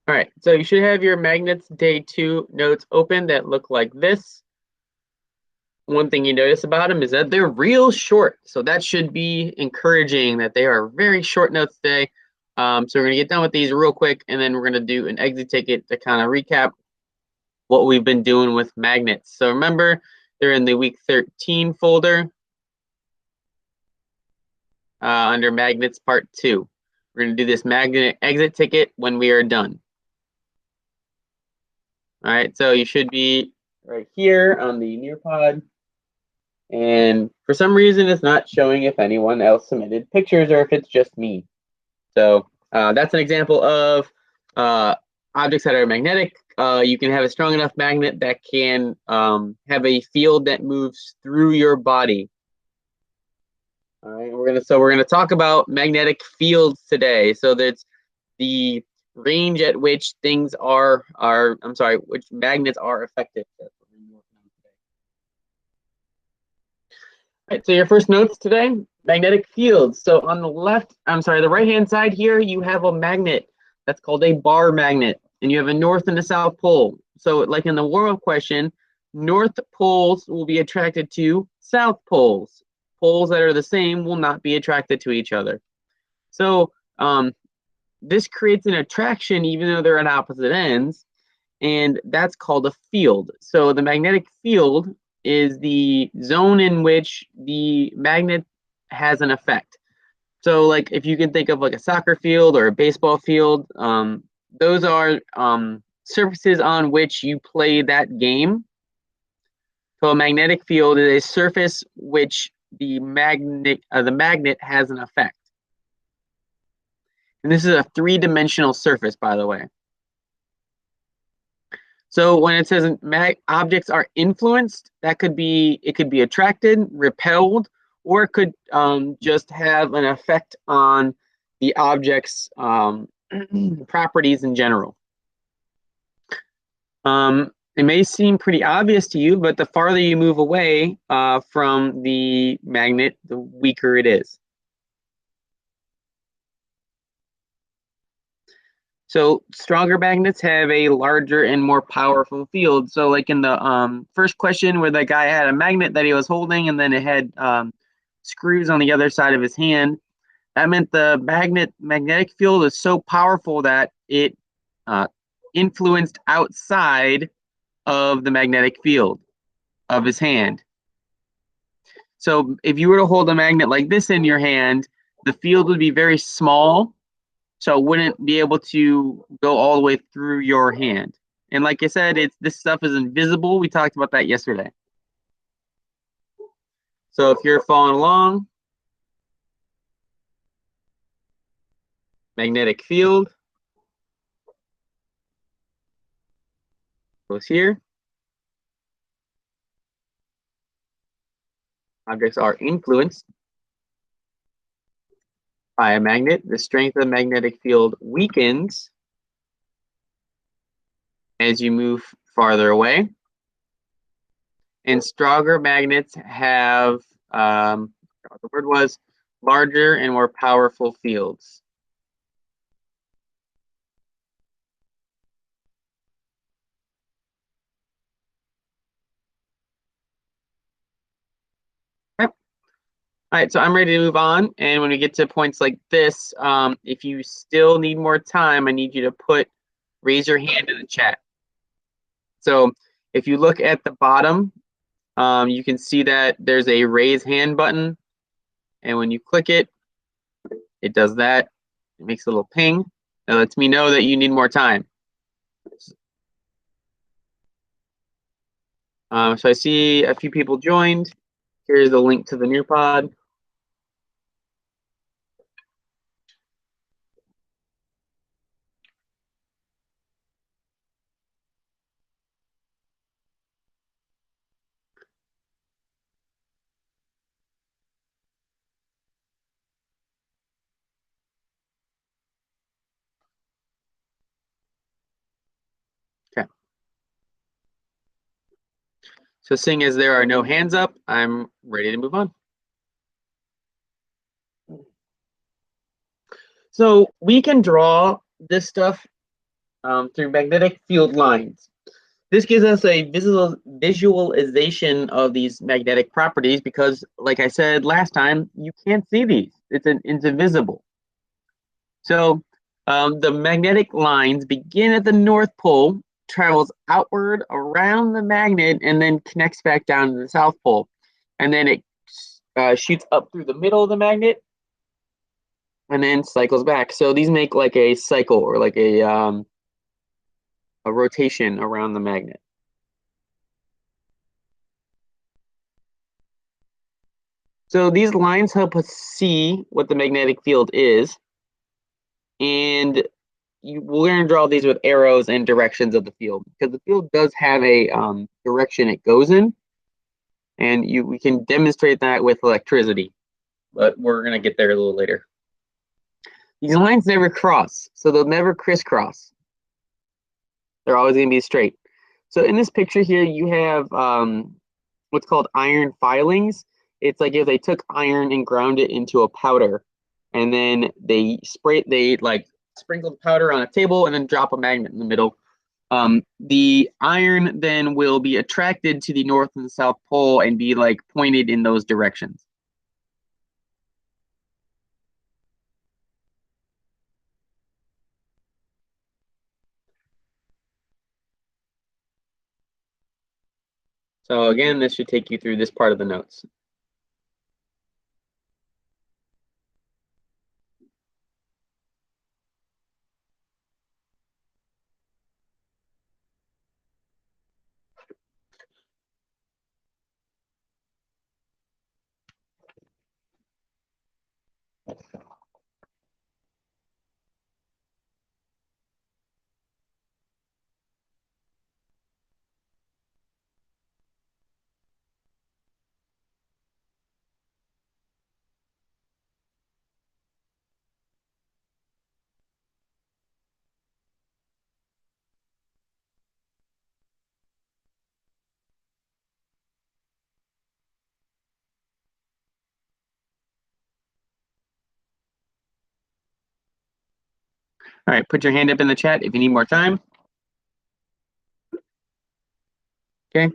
All right, so you should have your magnets day 2 notes open that look like this. One thing you notice about them is that they're real short. So that should be encouraging that they are very short notes today. So we're going to get done with these real quick, and then we're going to do an exit ticket to kind of recap what we've been doing with magnets. So remember, they're in the week 13 folder under magnets part 2. We're going to do this magnet exit ticket when we are done. All right, so you should be right here on the Nearpod. And for some reason, it's not showing if anyone else submitted pictures or if it's just me. So that's an example of objects that are magnetic. You can have a strong enough magnet that can have a field that moves through your body. All right, we're gonna talk about magnetic fields today. So that's the range at which things which magnets are affected. All right, so your first notes today, magnetic fields. So on the right-hand side here, you have a magnet that's called a bar magnet, and you have a north and a south pole. So like in the world question, north poles will be attracted to south poles. Poles that are the same will not be attracted to each other. So this creates an attraction even though they're at opposite ends, and that's called a field. So the magnetic field is the zone in which the magnet has an effect. So like if you can think of like a soccer field or a baseball field, those are surfaces on which you play that game. So a magnetic field is a surface which the magnet has an effect. And this is a three-dimensional surface, by the way. So when it says objects are influenced, it could be attracted, repelled, or it could just have an effect on the object's properties in general. It may seem pretty obvious to you, but the farther you move away from the magnet, the weaker it is. So stronger magnets have a larger and more powerful field. So like in the first question where the guy had a magnet that he was holding and then it had screws on the other side of his hand, that meant the magnetic field is so powerful that it influenced outside of the magnetic field of his hand. So if you were to hold a magnet like this in your hand, the field would be very small, so it wouldn't be able to go all the way through your hand. And like I said, this stuff is invisible. We talked about that yesterday. So if you're following along, magnetic field goes here. Objects are influenced by a magnet. The strength of the magnetic field weakens as you move farther away. And stronger magnets have, what the word was, larger and more powerful fields. Okay. All right, so I'm ready to move on. And when we get to points like this, if you still need more time, I need you to raise your hand in the chat. So if you look at the bottom, you can see that there's a raise hand button. And when you click it, it does that. It makes a little ping. It lets me know that you need more time. So I see a few people joined. Here's the link to the Nearpod. Okay. So seeing as there are no hands up, I'm ready to move on. So we can draw this stuff through magnetic field lines. This gives us a visualization of these magnetic properties because, like I said last time, you can't see these. It's invisible. So the magnetic lines begin at the North Pole, travels outward around the magnet, and then connects back down to the South Pole. And then it shoots up through the middle of the magnet and then cycles back. So these make like a cycle or like a rotation around the magnet. So these lines help us see what the magnetic field is, and we're going to draw these with arrows and directions of the field because the field does have a direction it goes in, and we can demonstrate that with electricity, but we're going to get there a little later. These lines never cross, so they'll never crisscross. They're always going to be straight. So in this picture here, you have what's called iron filings. It's like if they took iron and ground it into a powder, and then they sprinkle the powder on a table and then drop a magnet in the middle. The iron then will be attracted to the North and the South Pole and be like pointed in those directions. So again, this should take you through this part of the notes. All right, put your hand up in the chat if you need more time. Okay.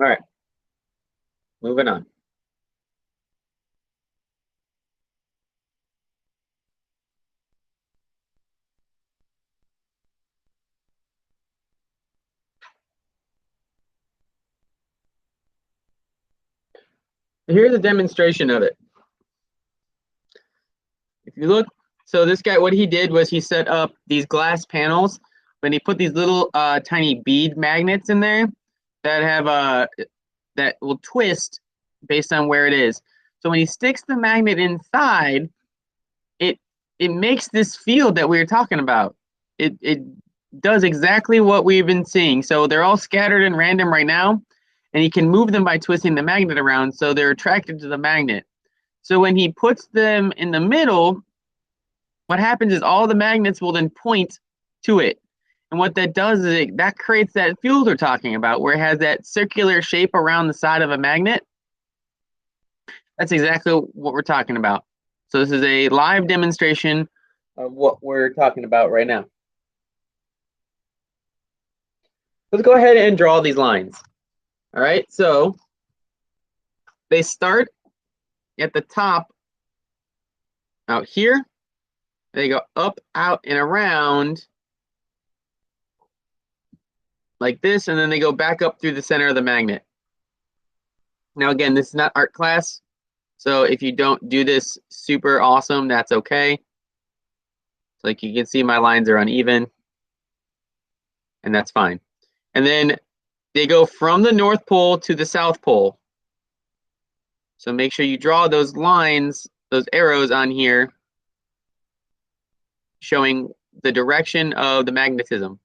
All right, moving on. Here's a demonstration of it. If you look, so this guy, what he did was he set up these glass panels, and he put these little tiny bead magnets in there that have that will twist based on where it is. So when he sticks the magnet inside, it makes this field that we were talking about. It does exactly what we've been seeing. So they're all scattered and random right now, and he can move them by twisting the magnet around, so they're attracted to the magnet. So when he puts them in the middle, what happens is all the magnets will then point to it. And what that does is that creates that field we're talking about, where it has that circular shape around the side of a magnet. That's exactly what we're talking about. So this is a live demonstration of what we're talking about right now. Let's go ahead and draw these lines. All right, so they start at the top out here. They go up, out, and around like this, and then they go back up through the center of the magnet. Now, again, this is not art class, So if you don't do this super awesome, that's okay. Like you can see my lines are uneven, and that's fine. And then they go from the North Pole to the South Pole. So make sure you draw those lines, those arrows on here, showing the direction of the magnetism.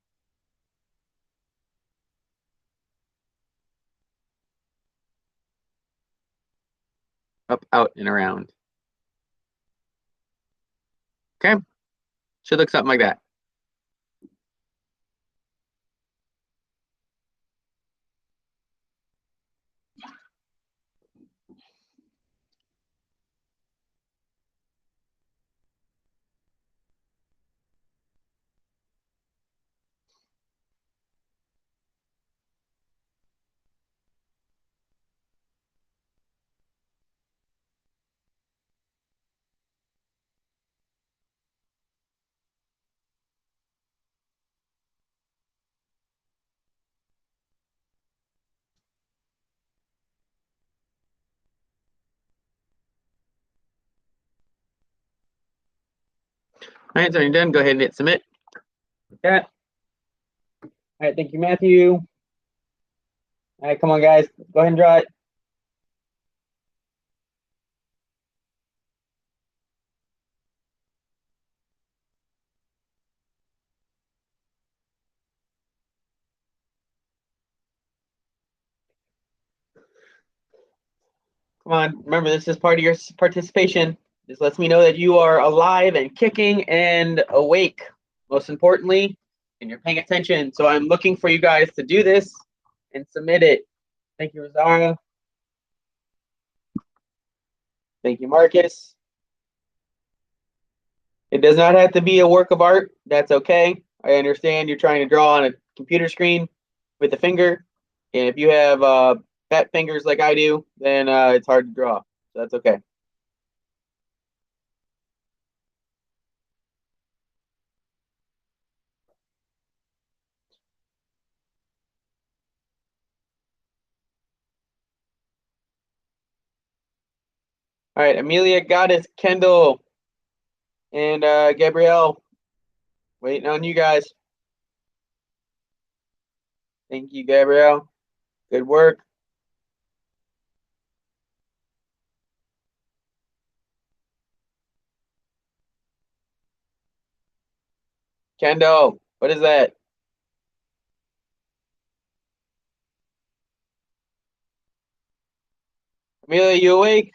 Up, out, and around. Okay? Should look something like that. All right, so you're done. Go ahead and hit submit. Okay. All right, thank you, Matthew. All right, come on, guys. Go ahead and draw it. Come on. Remember, this is part of your participation. This lets me know that you are alive and kicking and awake, most importantly, and you're paying attention. So I'm looking for you guys to do this and submit it. Thank you, Rosario. Thank you, Marcus. It does not have to be a work of art. That's okay. I understand you're trying to draw on a computer screen with a finger. And if you have fat fingers like I do, then it's hard to draw. So that's okay. All right, Amelia, Goddess, Kendall, and Gabrielle, waiting on you guys. Thank you, Gabrielle. Good work. Kendall, what is that? Amelia, you awake?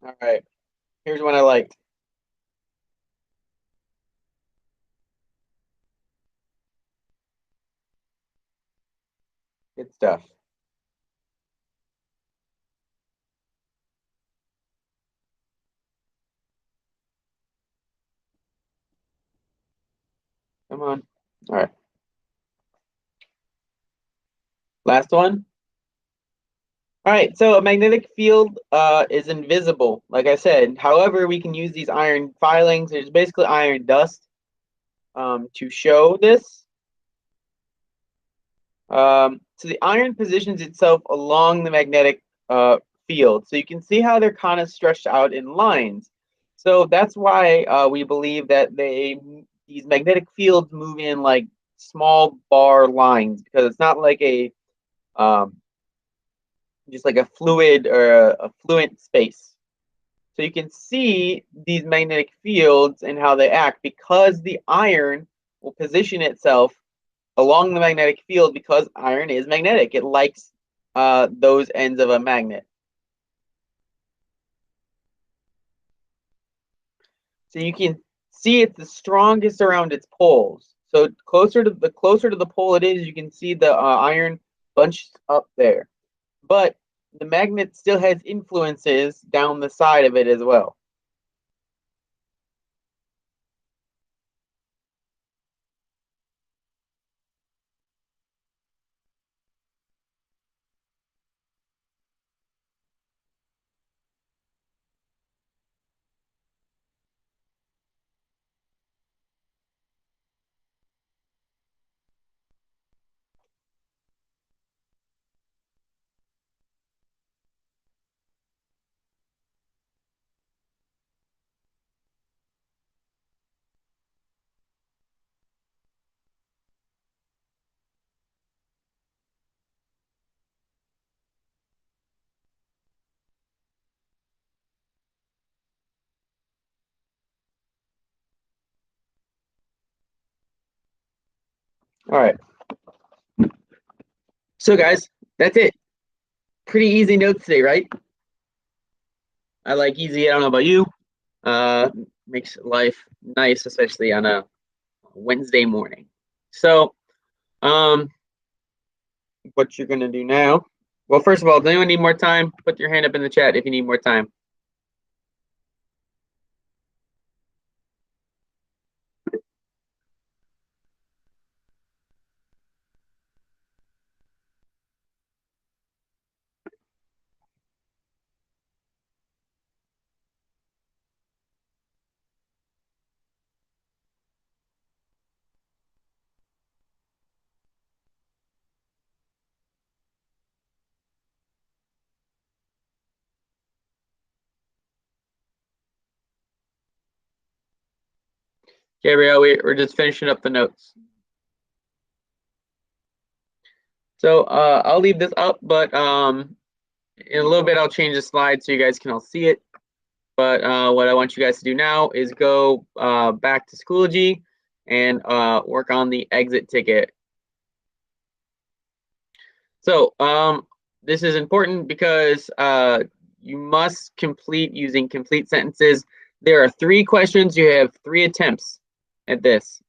All right, here's one I liked. Good stuff. Come on. All right. Last one. All right, so a magnetic field is invisible, like I said. However, we can use these iron filings. There's basically iron dust to show this. So the iron positions itself along the magnetic field. So you can see how they're kind of stretched out in lines. So that's why we believe that these magnetic fields move in like small bar lines, because it's not like a just like a fluid or a fluent space. So you can see these magnetic fields and how they act, because the iron will position itself along the magnetic field, because iron is magnetic. It likes those ends of a magnet. So you can see it's the strongest around its poles. So closer to the pole it is, you can see the iron bunched up there. But the magnet still has influences down the side of it as well. All right. So guys, that's it. Pretty easy notes today, right? I like easy. I don't know about you. Makes life nice, especially on a Wednesday morning. So, what you're gonna do now? Well, first of all, does anyone need more time? Put your hand up in the chat if you need more time. Gabrielle, we're just finishing up the notes. So I'll leave this up, but in a little bit I'll change the slide so you guys can all see it. But what I want you guys to do now is go back to Schoology and work on the exit ticket. So this is important because you must complete using complete sentences. There are 3 questions. You have 3 attempts at this.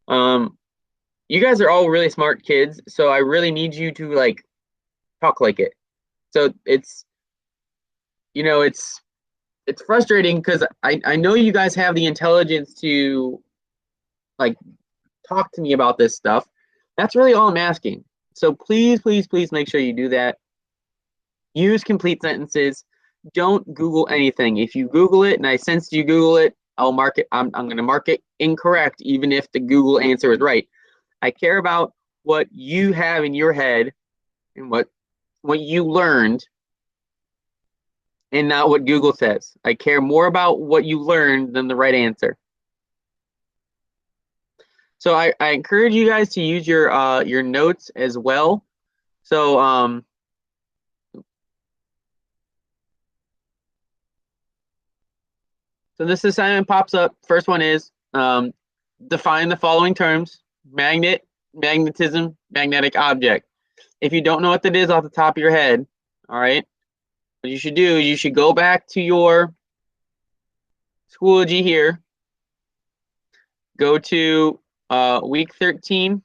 You guys are all really smart kids, so I really need you to like talk like it. So it's frustrating because I know you guys have the intelligence to like talk to me about this stuff. That's really all I'm asking. So please, please, please make sure you do that. Use complete sentences. Don't Google anything. If you Google it and I sense you Google it, I'll mark it. I'm going to mark it incorrect, even if the Google answer is right. I care about what you have in your head and what you learned, and not what Google says. I care more about what you learned than the right answer. So I encourage you guys to use your notes as well. So so this assignment pops up. First one is define the following terms: magnet, magnetism, magnetic object. If you don't know what that is off the top of your head, all right, what you should do is you should go back to your Schoology here, go to week 13,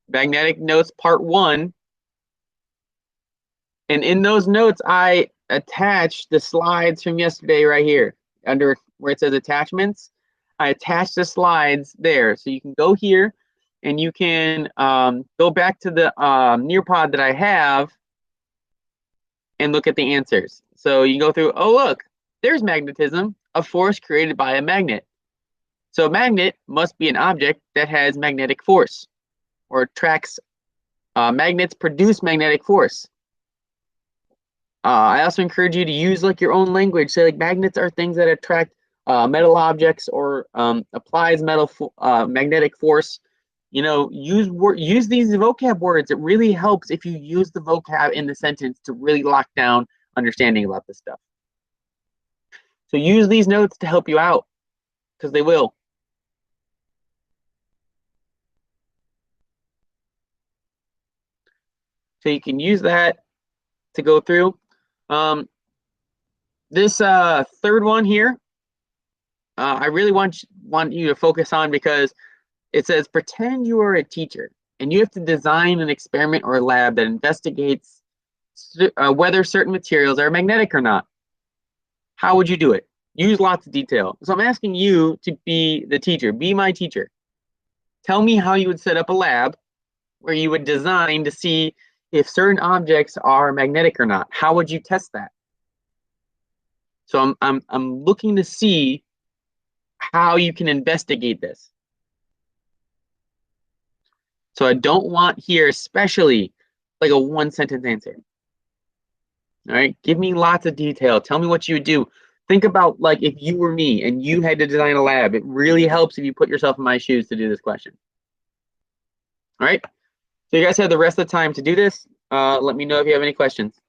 magnetic notes part 1, and in those notes I attached the slides from yesterday right here under where it says attachments. I attached the slides there, so you can go here and you can go back to the Nearpod that I have and look at the answers. So you can go through, oh look, there's magnetism, a force created by a magnet. So a magnet must be an object that has magnetic force or attracts. Magnets produce magnetic force. I also encourage you to use like your own language. Say like magnets are things that attract metal objects or applies magnetic force. You know, use these vocab words. It really helps if you use the vocab in the sentence to really lock down understanding about this stuff. So use these notes to help you out, because they will. So you can use that to go through. This third one here, I really want you to focus on, because it says pretend you are a teacher and you have to design an experiment or a lab that investigates whether certain materials are magnetic or not. How would you do it? Use lots of detail. So I'm asking you to be the teacher. Be my teacher. Tell me how you would set up a lab where you would design to see if certain objects are magnetic or not. How would you test that? So I'm looking to see how you can investigate this. So I don't want here, especially like a 1-sentence answer. All right, give me lots of detail. Tell me what you would do. Think about like if you were me and you had to design a lab. It really helps if you put yourself in my shoes to do this question. All right, so you guys have the rest of the time to do this. Let me know if you have any questions.